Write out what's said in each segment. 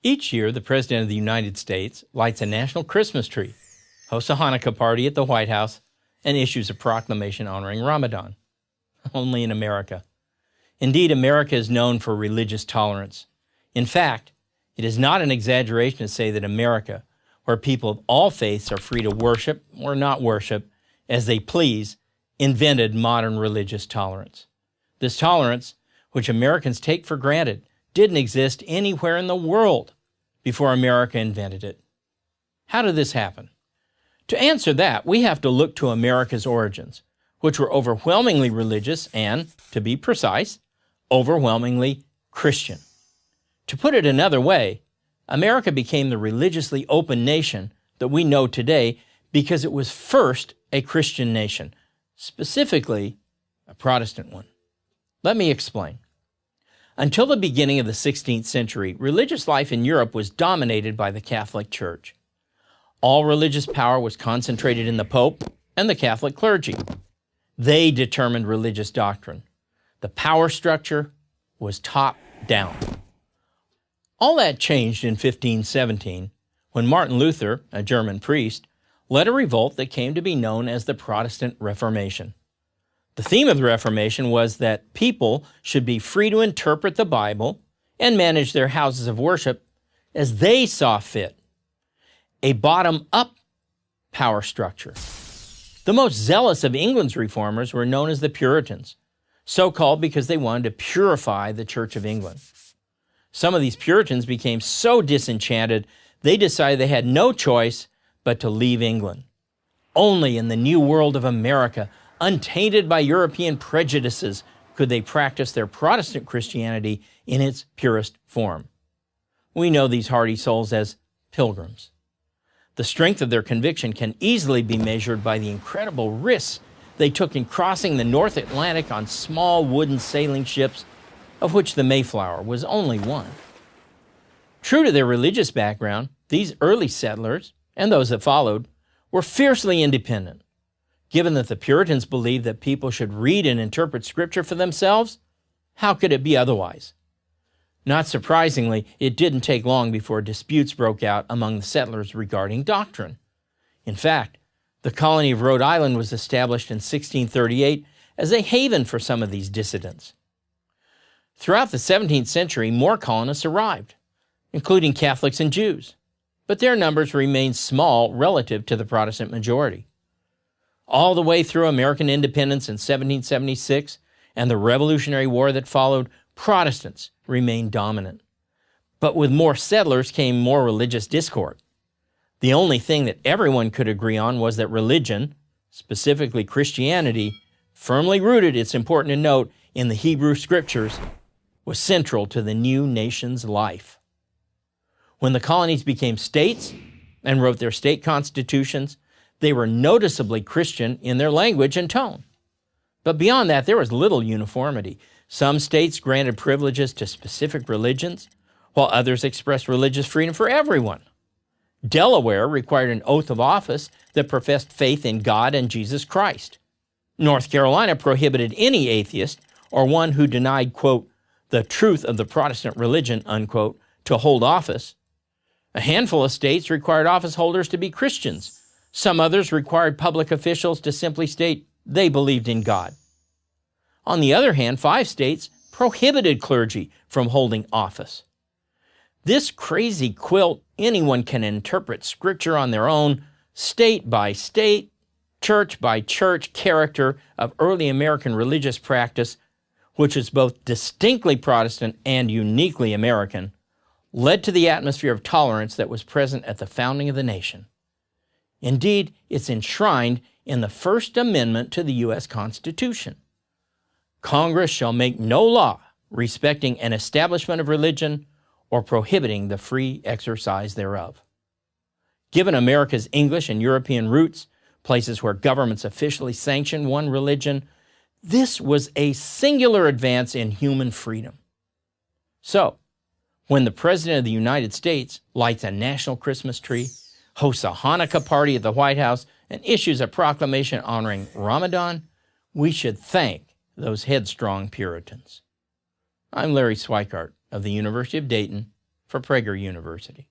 Each year, the President of the United States lights a national Christmas tree, hosts a Hanukkah party at the White House, and issues a proclamation honoring Ramadan. Only in America. Indeed, America is known for religious tolerance. In fact, it is not an exaggeration to say that America, where people of all faiths are free to worship or not worship as they please, invented modern religious tolerance. This tolerance, which Americans take for granted, didn't exist anywhere in the world before America invented it. How did this happen? To answer that, we have to look to America's origins, which were overwhelmingly religious and, to be precise, overwhelmingly Christian. To put it another way, America became the religiously open nation that we know today because it was first a Christian nation, specifically a Protestant one. Let me explain. Until the beginning of the 16th century, religious life in Europe was dominated by the Catholic Church. All religious power was concentrated in the Pope and the Catholic clergy. They determined religious doctrine. The power structure was top-down. All that changed in 1517 when Martin Luther, a German priest, led a revolt that came to be known as the Protestant Reformation. The theme of the Reformation was that people should be free to interpret the Bible and manage their houses of worship as they saw fit. A bottom-up power structure. The most zealous of England's reformers were known as the Puritans, so called because they wanted to purify the Church of England. Some of these Puritans became so disenchanted, they decided they had no choice but to leave England. Only in the new world of America, untainted by European prejudices, could they practice their Protestant Christianity in its purest form. We know these hardy souls as pilgrims. The strength of their conviction can easily be measured by the incredible risks they took in crossing the North Atlantic on small wooden sailing ships, of which the Mayflower was only one. True to their religious background, these early settlers, and those that followed, were fiercely independent. Given that the Puritans believed that people should read and interpret Scripture for themselves, how could it be otherwise? Not surprisingly, it didn't take long before disputes broke out among the settlers regarding doctrine. In fact, the colony of Rhode Island was established in 1638 as a haven for some of these dissidents. Throughout the 17th century, more colonists arrived, including Catholics and Jews, but their numbers remained small relative to the Protestant majority. All the way through American independence in 1776 and the Revolutionary War that followed, Protestants remained dominant. But with more settlers came more religious discord. The only thing that everyone could agree on was that religion, specifically Christianity, firmly rooted, it's important to note, in the Hebrew Scriptures, was central to the new nation's life. When the colonies became states and wrote their state constitutions, they were noticeably Christian in their language and tone. But beyond that, there was little uniformity. Some states granted privileges to specific religions, while others expressed religious freedom for everyone. Delaware required an oath of office that professed faith in God and Jesus Christ. North Carolina prohibited any atheist or one who denied, quote, the truth of the Protestant religion, unquote, to hold office. A handful of states required office holders to be Christians. Some others required public officials to simply state they believed in God. On the other hand, 5 states prohibited clergy from holding office. This crazy quilt, anyone can interpret Scripture on their own, state by state, church by church character of early American religious practice, which is both distinctly Protestant and uniquely American, led to the atmosphere of tolerance that was present at the founding of the nation. Indeed, it's enshrined in the First Amendment to the U.S. Constitution. Congress shall make no law respecting an establishment of religion or prohibiting the free exercise thereof. Given America's English and European roots, places where governments officially sanction one religion, this was a singular advance in human freedom. So, when the President of the United States lights a national Christmas tree, hosts a Hanukkah party at the White House, and issues a proclamation honoring Ramadan, we should thank those headstrong Puritans. I'm Larry Swikart of the University of Dayton, for Prager University.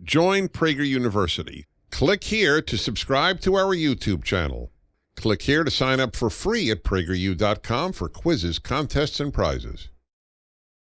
Join Prager University. Click here to subscribe to our YouTube channel. Click here to sign up for free at PragerU.com for quizzes, contests, and prizes.